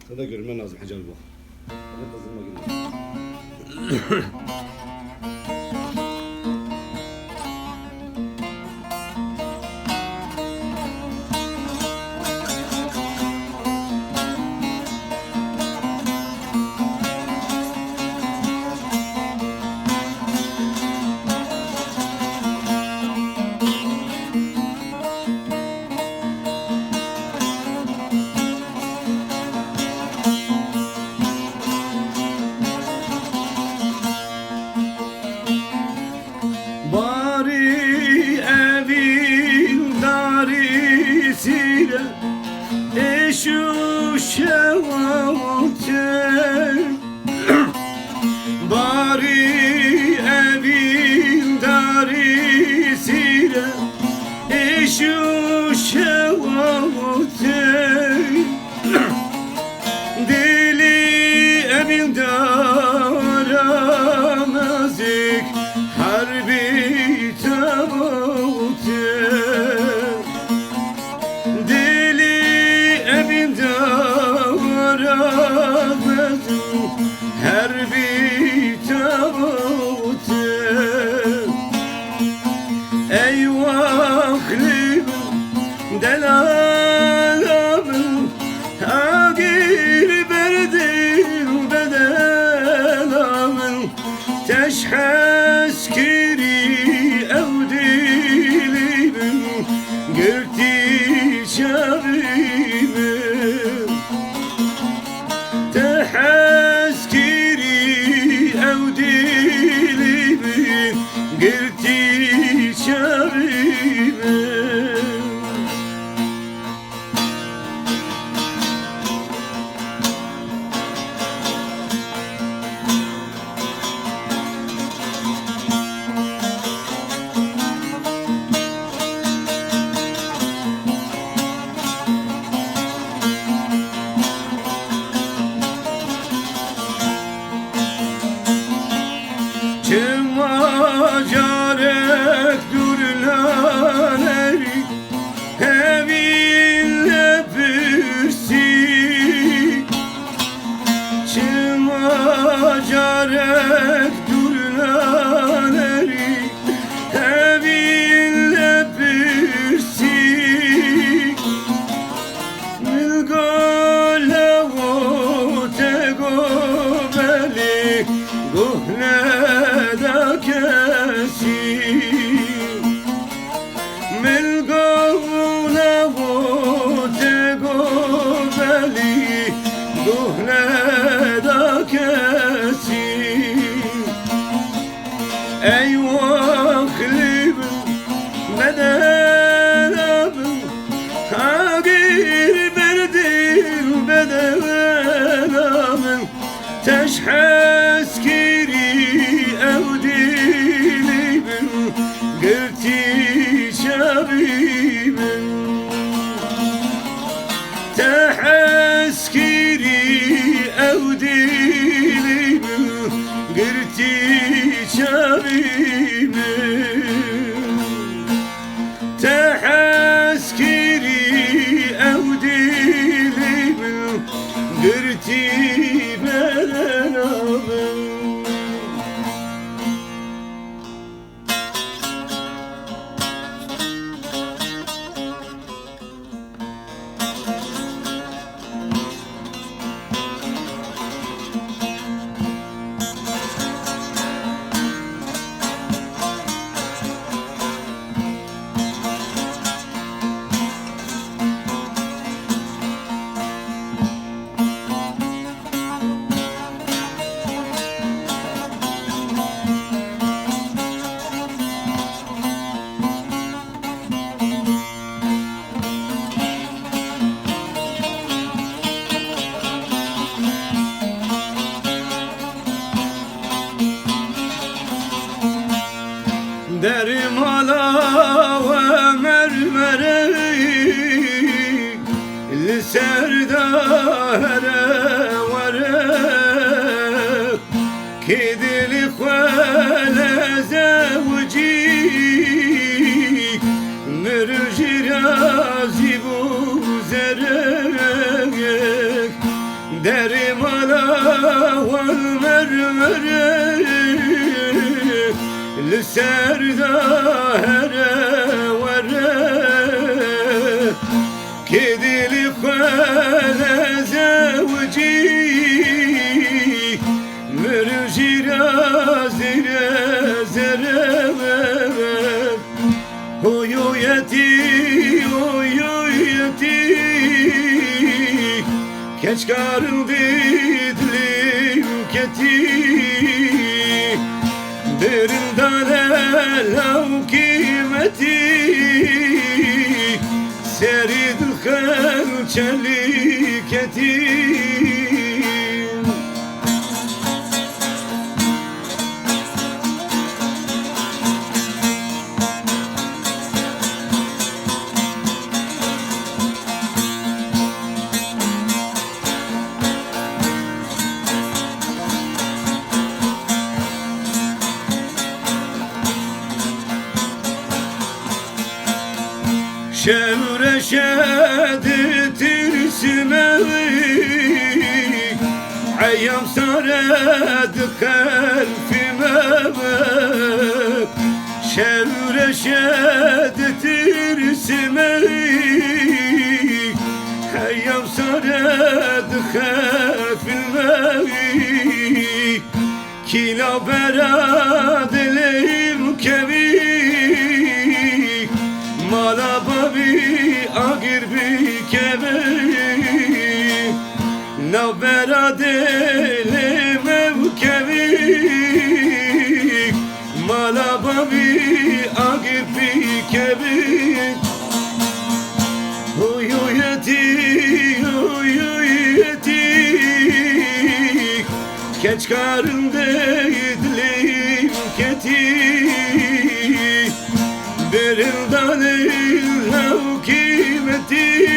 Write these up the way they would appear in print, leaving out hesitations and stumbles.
Sen de görmen lazım Hacer bak. Hadi kızıma gidelim. Bari evin darisiyle eşu şevalte Bari evin darisiyle eşu şevalte Deli evin daranazik harbi tavute Deli evinde aramedim harbi tavute Eyvah libim delalabim Agir berdil bedelamim Teşhes kiri evdilibim Gürti şabibim Teşhes kiri evdilibim Gürti şabibim Çemacarek durlaneri Evinle pürsi Çemacarek durlaneri Evinle pürsi Milgolevo tego beli Guhne kesi Milgavuna vote gobeli Duhne da kesi Eyvah libim bedelabim Hagir berdil bedelabim Teşhes kiri evdilibim Gürti şabibim Teşhes kiri evdilibim Gürti şabibim Teşhes kiri evdilibim Gürti bedenabim Dermala ve mermeri Liserdare vare Kidili khwale zevci Mürjirazi bu zerek derim ala vel mermere لسردا هره وره كدي لخاله زوجي مرجي رازره زره huyuyeti keç karın didlim keti derin dalel kıymeti serid xelçeli keti şevre şedir türsümevik ayyam sared kalfimevik şevre şedir türsümevik ayyam sared kalfimevik kila beradelim kevik mala babi agir bi kebe nabera dele mevkebi mala babi agir bi kebe huyuyeti keç karında idlim keti derin dalil kıymetik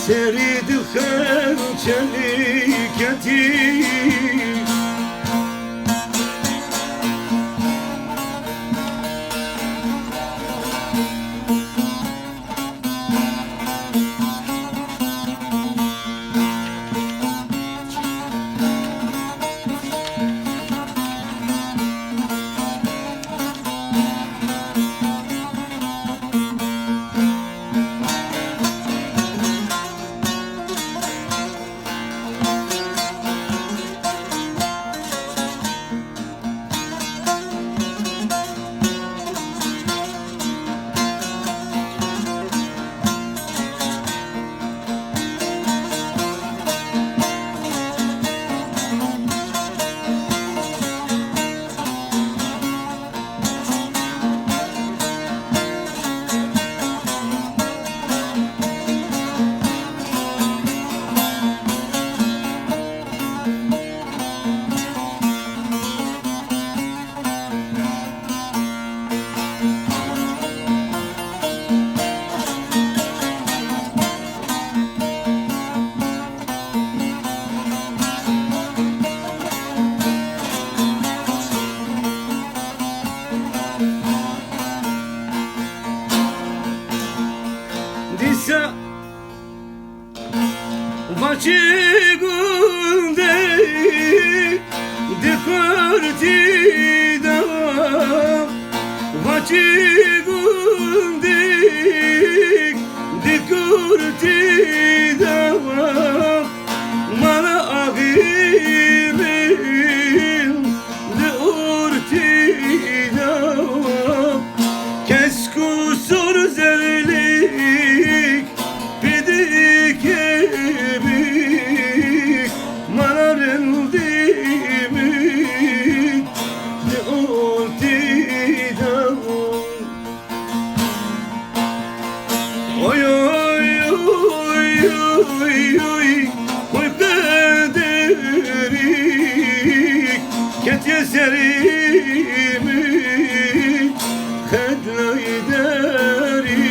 serid xelçeli ketik disa vaçi gunde de korti da vaçi gunde de korti da mana agimim de orti da kes kusur zerlik bidik ebik manarın dimik de orti da oy oy oy oy oy kaderik ket yeserimi kadla idari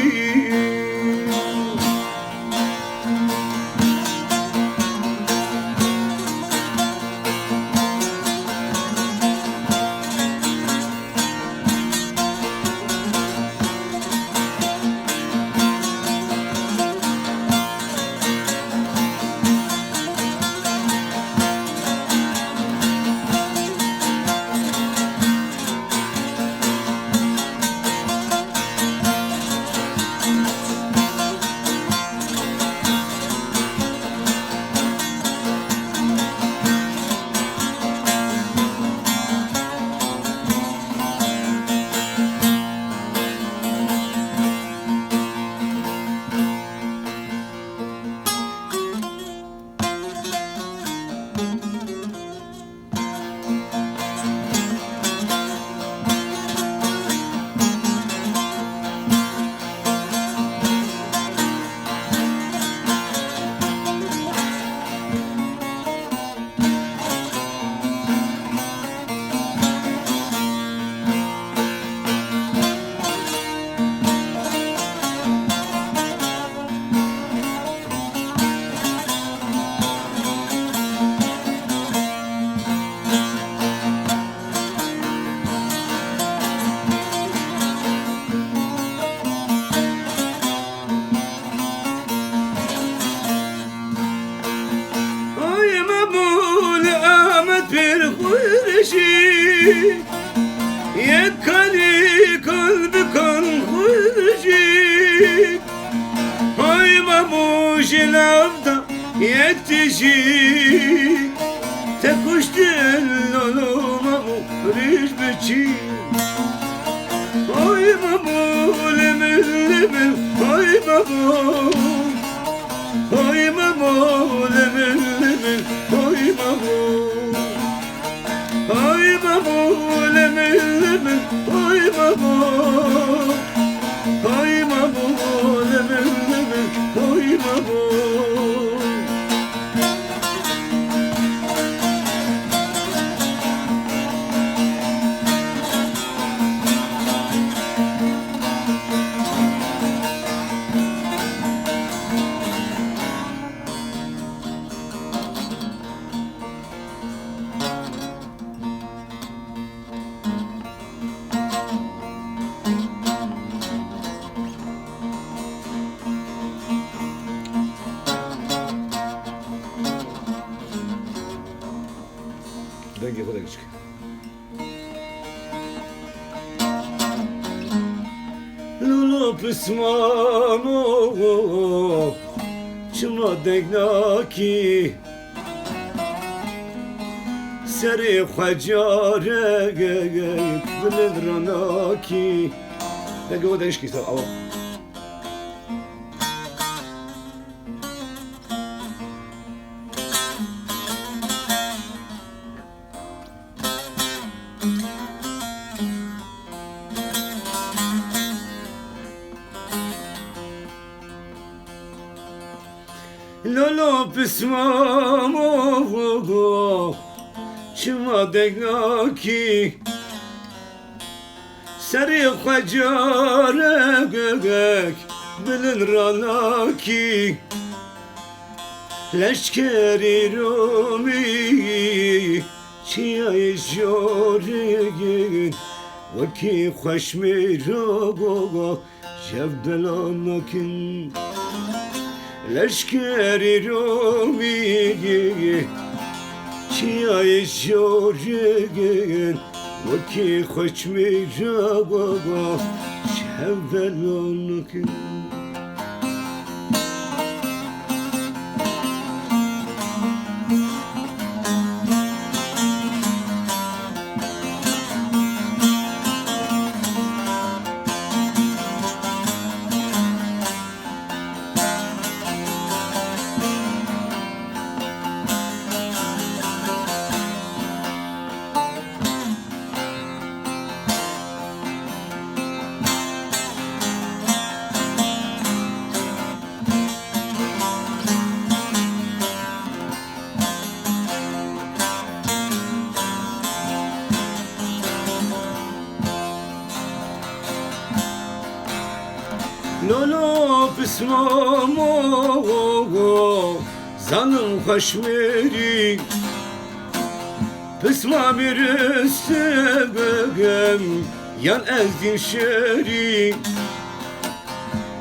خودشی یک کلی قلب کن خودشی های مموش لفتا یک تشی تکشتن لالو ممو ریش بچی های ممو لمن لمن های ممو های ممو لمن لمن های ممو های ممو لمن لمن های ممو های ممو لمن لمن های ممو Denge خودش کن لولو پسمامو چما دگناکی سری خجاره بلند راناکی دenge خودش کن آوا لولو پسمامو چما دگناکی سری خجاره بلن راناکی لشکری رومی چیای جورگین وکی خوشمی رو جبلاناکن لشکری رومی چیای جورگین وکی خوشمی رو جبلاناکن لولو پسمامو زنم خشمری پسما برسته بگم yan ezdin şeri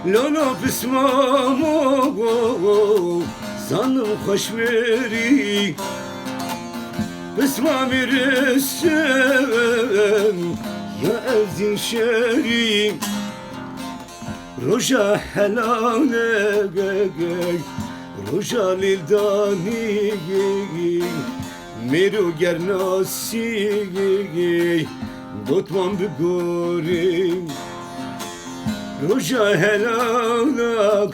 لولو پسمامو زنم خشمری پسما برسtem ya ezdin şeri روجا حلانه روجا لیلدانی میرو گرناسی دوتمان بگوریم روجا حلانه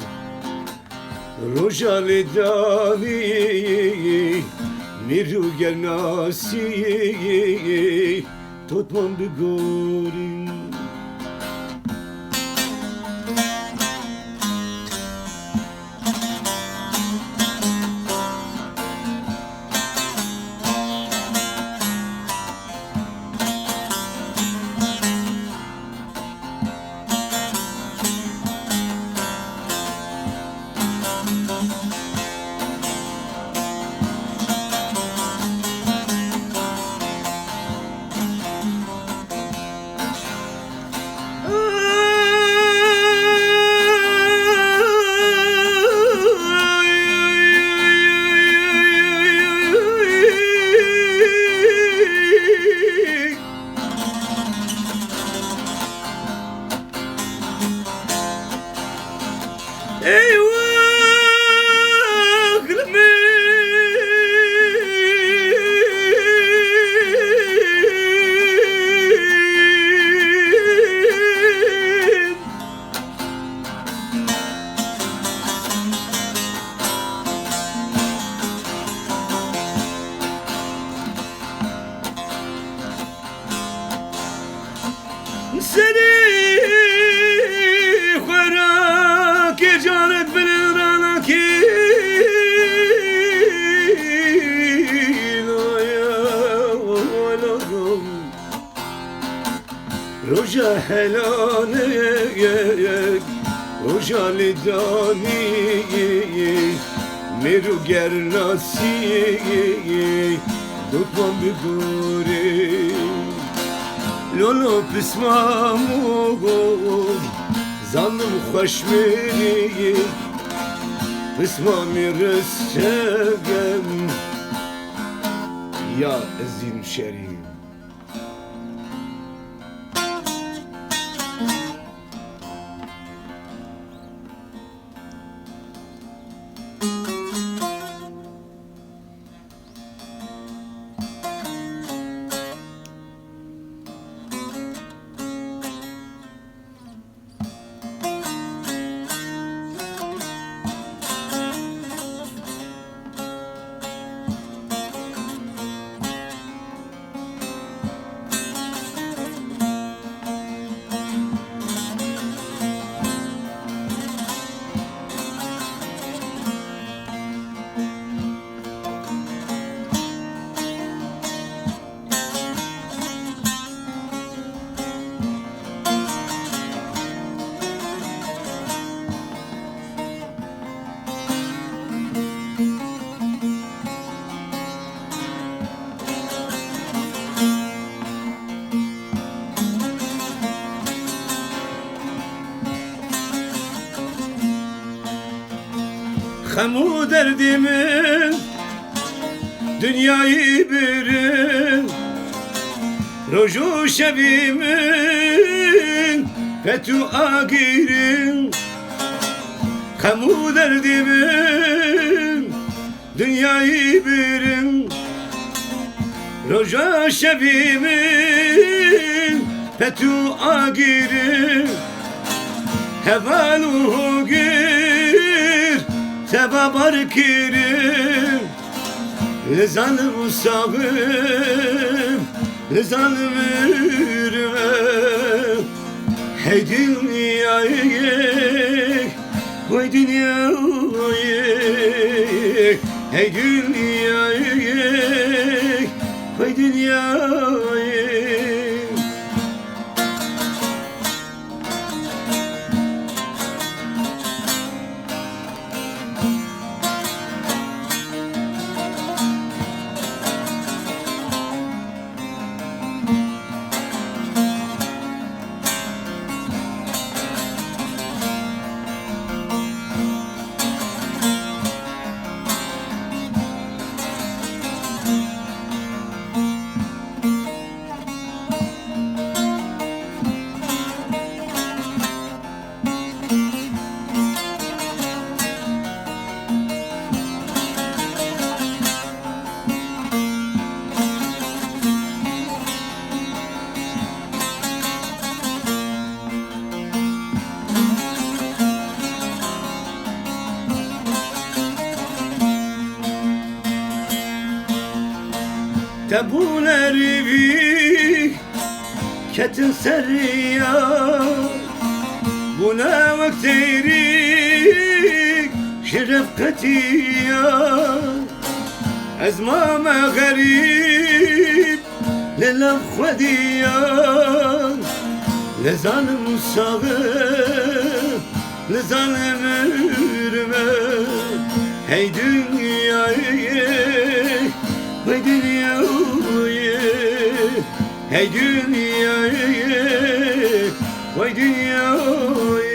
روجا لیلدانی میرو گرناسی دوتمان بگوریم helane ojali dani meru gernasi dutmam bigore lolo pismamu zanım xoşmeri pismami ressegem ya ezin şerim Hamu derdimin dünyayı birin Roju şevimin fetü agirin Hamu derdimin dünyayı birin Roju şevimin fetü agirin Hevaluhu gir Teba barkirim Lezanım sağım Lezanım ürme Hey dünyayı Vay dünyayı Hey dünyayı Vay dünyayı Tebuleri bir ketin seriya Buna vakteyrik şerefkatiya Ezmame garip lelem khwediya Lezanım sağım lezanım ürme Hey dünyayı Hey dünyayı, hey dünyayı, vay dünyayı.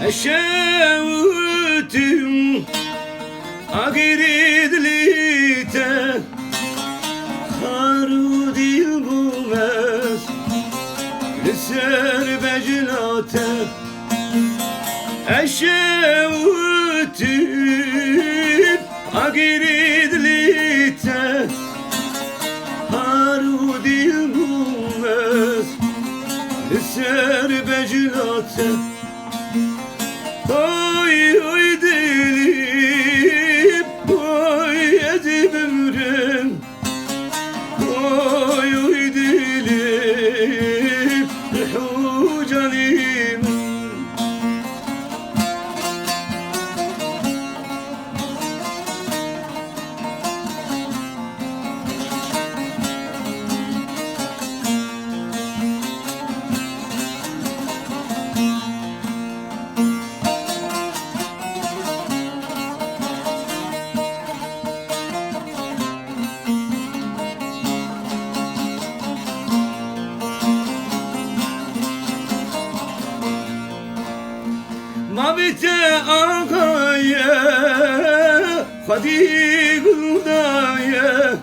Eşevtim agiridlite Haru dil bulmez وتب أقريد ليته هارودي المومس السر بجلاته Oy oy delip oy edip ömrüm Oy oy delip ruhu canim Mabite ağaya Hadi gıldaya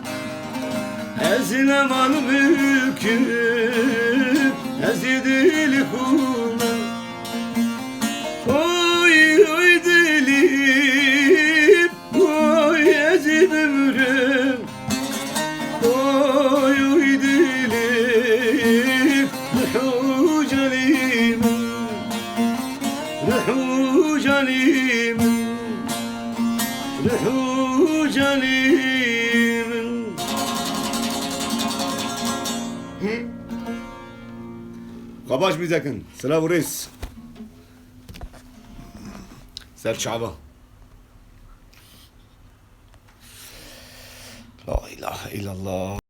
Ezine mal mülkü Ezidil kula Oy oy delip Oy ezib ömrüm Oy oy delip Ruhu canim Ruhu canim Ruhu canim Kabaş bizekin Sıra reis Ser Şaba La ilahe illallah